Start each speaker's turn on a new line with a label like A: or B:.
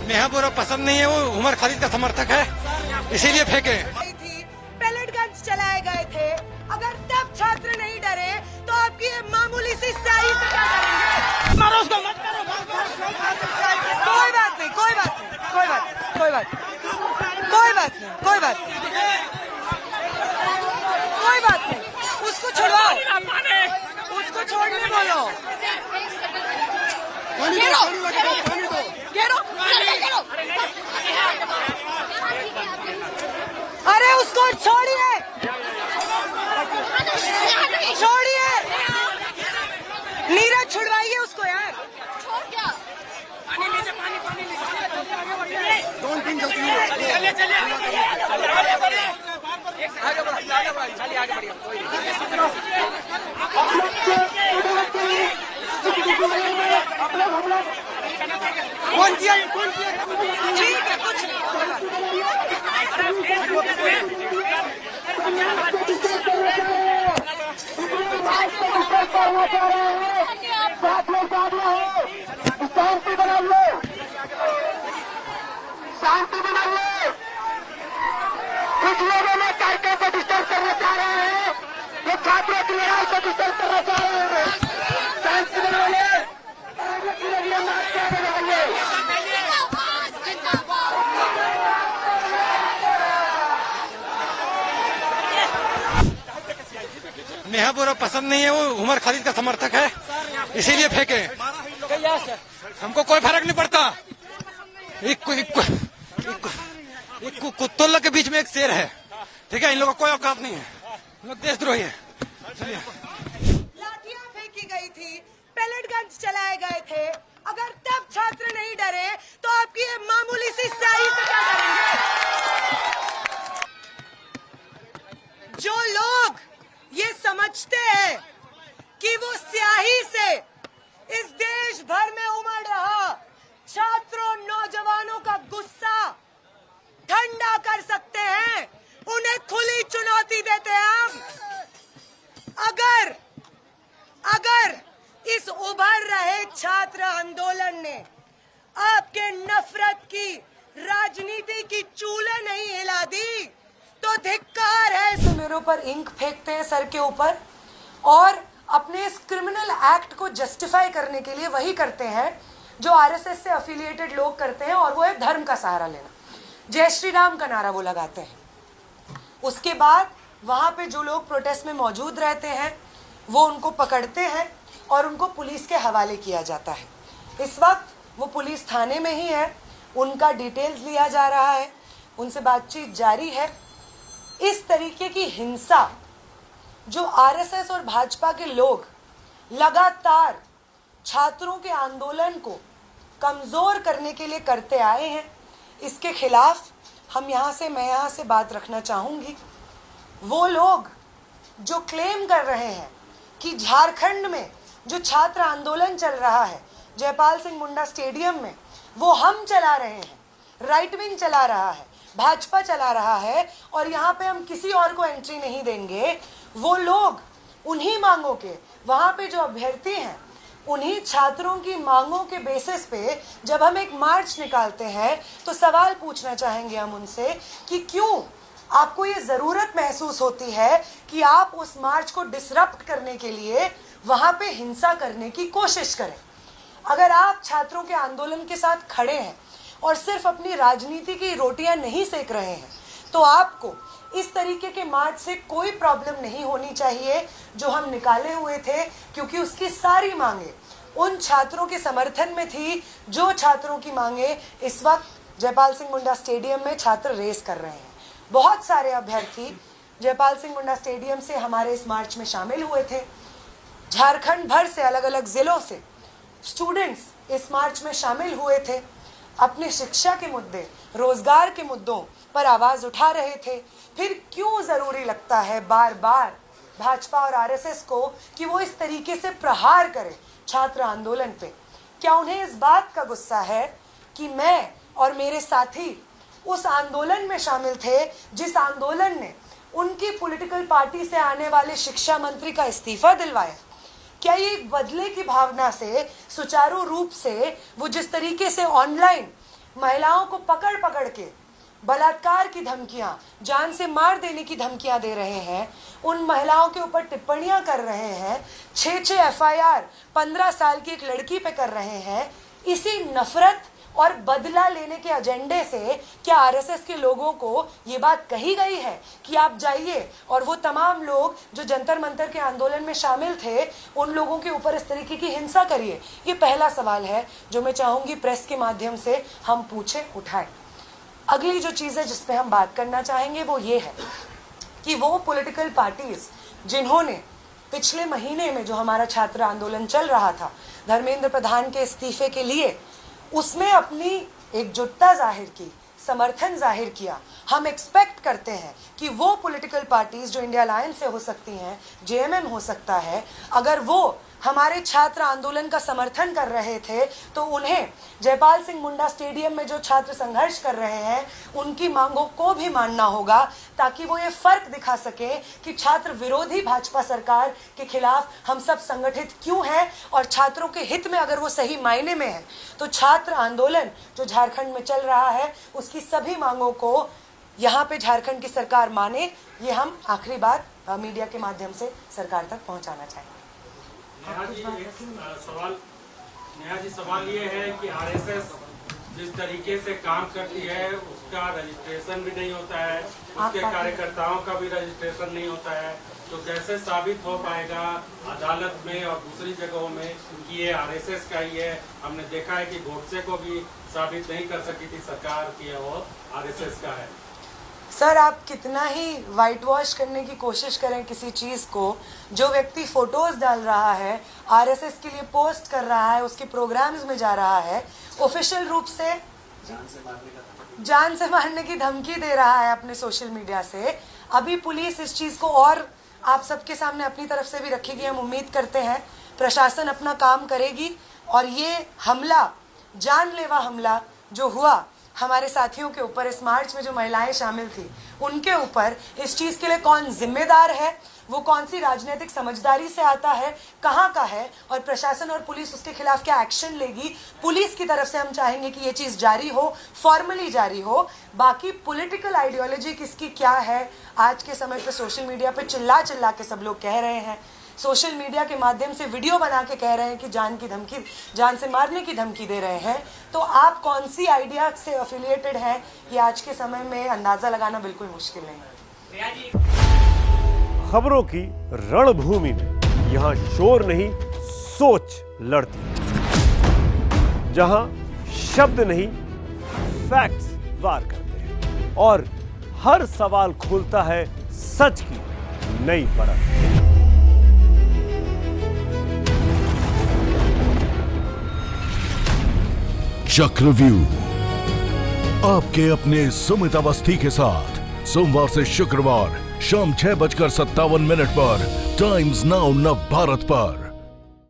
A: नेहा बोरा पसंद नहीं है, वो उमर खालिद का समर्थक है, इसीलिए फेंके।
B: पेलेट गन्स चलाए गए थे। अगर तब छात्र नहीं डरे तो आपकी ये मामूली सी स्याही से क्या करेंगे? मारो उसको, मत मारो। कोई बात नहीं, कोई बात नहीं, कोई बात नहीं, कोई बात नहीं, कोई बात नहीं, कोई बात नहीं, कोई बात नहीं। उसको छुड़वाओ, उसको छोड़ने बोलो। अरे उसको छोड़िए, छोड़िए, नीरज छुड़वाइए उसको यार। कौन किया? ठीक है, कुछ नहीं।
C: शांति बनाइए, शांति बनाइए। कुछ लोगों में कार्यक्रम को डिस्टर्ब करना चाह रहे हैं, ये छात्रों की लड़ाई को डिस्टर्ब करना चाह रहे हैं। शांति बनाइए, मार्च आगे बढ़ाइए।
A: नेहा बोरा पसंद नहीं है, वो उमर खालिद का समर्थक है, इसीलिए फेंके। हमको कोई फर्क नहीं पड़ता। कुत्तों के बीच में एक शेर है, ठीक है? इन लोगों को कोई औकात नहीं है, लोग देशद्रोही है।
B: लाठियां फेंकी गई थी, पेलेट गन्स चलाए गए थे। अगर तब छात्र नहीं डरे तो आपकी ये मामूली सी स्याही से क्या करेंगे? जो लोग ये समझते हैं कि वो स्याही से इस देश भर में उमड़ रहा छात्रों, नौजवानों का गुस्सा ठंडा कर सकते हैं, उन्हें खुली चुनौती देते हैं हम। अगर इस उभर रहे छात्र आंदोलन ने आपके नफरत की राजनीति की चूल्हे नहीं हिला दी तो धिक्कार है। मेरे ऊपर इंक फेंकते हैं सर के ऊपर और अपने इस क्रिमिनल एक्ट को जस्टिफाई करने के लिए वही करते हैं जो आरएसएस से एफिलिएटेड लोग करते हैं, और वो है धर्म का सहारा लेना। जय श्री राम का नारा वो लगाते हैं। उसके बाद वहां पे जो लोग प्रोटेस्ट में मौजूद रहते हैं वो उनको पकड़ते हैं और उनको पुलिस के हवाले किया जाता है। इस वक्त वो पुलिस थाने में ही है, उनका डिटेल्स लिया जा रहा है, उनसे बातचीत जारी है। इस तरीके की हिंसा जो आरएसएस और भाजपा के लोग लगातार छात्रों के आंदोलन को कमजोर करने के लिए करते आए हैं, इसके खिलाफ मैं यहाँ से बात रखना चाहूंगी। वो लोग जो क्लेम कर रहे हैं कि झारखंड में जो छात्र आंदोलन चल रहा है जयपाल सिंह मुंडा स्टेडियम में, वो हम चला रहे हैं, राइट विंग चला रहा है, भाजपा चला रहा है और यहाँ पे हम किसी और को एंट्री नहीं देंगे, वो लोग उन्हीं मांगों के, वहां पे जो अभ्यर्थी हैं उन्हीं छात्रों की मांगों के बेसिस पे जब हम एक मार्च निकालते हैं तो सवाल पूछना चाहेंगे हम उनसे कि क्यों आपको ये जरूरत महसूस होती है कि आप उस मार्च को डिसरप्ट करने के लिए वहां पे हिंसा करने की कोशिश करें। अगर आप छात्रों के आंदोलन के साथ खड़े हैं और सिर्फ अपनी राजनीति की रोटियां नहीं सेक रहे हैं तो आपको इस तरीके के मार्च से कोई प्रॉब्लम नहीं होनी चाहिए जो हम निकाले हुए थे, क्योंकि उसकी सारी मांगे उन छात्रों के समर्थन में थी जो छात्रों की मांगे इस वक्त जयपाल सिंह मुंडा स्टेडियम में छात्र रेस कर रहे हैं। बहुत सारे अभ्यर्थी जयपाल सिंह मुंडा स्टेडियम से हमारे इस मार्च में शामिल हुए थे। झारखंड भर से अलग अलग जिलों से स्टूडेंट्स इस मार्च में शामिल हुए थे, अपने शिक्षा के मुद्दे, रोजगार के मुद्दों पर आवाज उठा रहे थे। फिर क्यों जरूरी लगता है बार बार भाजपा और आरएसएस को कि वो इस तरीके से प्रहार करे छात्र आंदोलन पे? क्या उन्हें इस बात का गुस्सा है कि मैं और मेरे साथी उस आंदोलन में शामिल थे जिस आंदोलन ने उनकी पॉलिटिकल पार्टी से आने वाले शिक्षा मंत्री का इस्तीफा दिलवाया? क्या ये एक बदले की भावना से सुचारू रूप से वो जिस तरीके से ऑनलाइन महिलाओं को पकड़ पकड़ के बलात्कार की धमकियां, जान से मार देने की धमकियां दे रहे हैं, उन महिलाओं के ऊपर टिप्पणियां कर रहे हैं, 6-6 FIR 15 साल की एक लड़की पे कर रहे हैं, इसी नफरत और बदला लेने के एजेंडे से क्या आरएसएस के लोगों को ये बात कही गई है कि आप जाइए और वो तमाम लोग जो जंतर मंतर के आंदोलन में शामिल थे उन लोगों के ऊपर इस तरीके की हिंसा करिए? ये पहला सवाल है जो मैं चाहूंगी प्रेस के माध्यम से हम पूछें, उठाएं। अगली जो चीज है जिस पे हम बात करना चाहेंगे वो ये है कि वो पॉलिटिकल पार्टीज जिन्होंने पिछले महीने में जो हमारा छात्र आंदोलन चल रहा था धर्मेंद्र प्रधान के इस्तीफे के लिए, उसमें अपनी एकजुटता जाहिर की, समर्थन जाहिर किया, हम एक्सपेक्ट करते हैं कि वो पॉलिटिकल पार्टीज जो इंडिया अलायंस से हो सकती हैं, JMM हो सकता है, अगर वो हमारे छात्र आंदोलन का समर्थन कर रहे थे तो उन्हें जयपाल सिंह मुंडा स्टेडियम में जो छात्र संघर्ष कर रहे हैं उनकी मांगों को भी मानना होगा, ताकि वो ये फर्क दिखा सके कि छात्र विरोधी भाजपा सरकार के खिलाफ हम सब संगठित क्यों हैं, और छात्रों के हित में अगर वो सही मायने में है तो छात्र आंदोलन जो झारखंड में चल रहा है उसकी सभी मांगों को यहाँ पे झारखंड की सरकार माने। ये हम आखिरी बात मीडिया के माध्यम से सरकार तक पहुंचाना चाहेंगे।
D: नेहा जी, सवाल ये है कि आरएसएस जिस तरीके से काम करती है उसका रजिस्ट्रेशन भी नहीं होता है, उसके कार्यकर्ताओं का भी रजिस्ट्रेशन नहीं होता है, तो कैसे साबित हो पाएगा अदालत में और दूसरी जगहों में कि ये आरएसएस का ही है? हमने देखा है कि गोडसे को भी साबित नहीं कर सकी थी सरकार कि वो आरएसएस का है।
B: सर, आप कितना ही वाइट वॉश करने की कोशिश करें किसी चीज को, जो व्यक्ति फोटोज डाल रहा है, आरएसएस के लिए पोस्ट कर रहा है, उसके प्रोग्राम्स में जा रहा है, ऑफिशियल रूप से जान से मारने की धमकी दे रहा है अपने सोशल मीडिया से, अभी पुलिस इस चीज को और आप सबके सामने अपनी तरफ से भी रखेगी। हम उम्मीद करते हैं प्रशासन अपना काम करेगी और ये हमला, जानलेवा हमला जो हुआ हमारे साथियों के ऊपर, इस मार्च में जो महिलाएं शामिल थी उनके ऊपर, इस चीज के लिए कौन जिम्मेदार है, वो कौन सी राजनीतिक समझदारी से आता है, कहाँ का है, और प्रशासन और पुलिस उसके खिलाफ क्या एक्शन लेगी, पुलिस की तरफ से हम चाहेंगे कि ये चीज जारी हो, फॉर्मली जारी हो। बाकी पॉलिटिकल आइडियोलॉजी किसकी क्या है, आज के समय पे सोशल मीडिया पे चिल्ला चिल्ला के सब लोग कह रहे हैं, सोशल मीडिया के माध्यम से वीडियो बना के कह रहे हैं कि जान की धमकी, जान से मारने की धमकी दे रहे हैं, तो आप कौन सी आइडिया से एफिलिएटेड हैं ये आज के समय में अंदाजा लगाना बिल्कुल मुश्किल नहीं।
E: खबरों की रणभूमि में यहाँ शोर नहीं सोच लड़ती है, जहां शब्द नहीं फैक्ट्स वार करते हैं और हर सवाल खोलता है सच की नई परत।
F: चक्रव्यूह आपके अपने सुमित अवस्थी के साथ सोमवार से शुक्रवार शाम 6:57 पर टाइम्स नाउ नव भारत पर।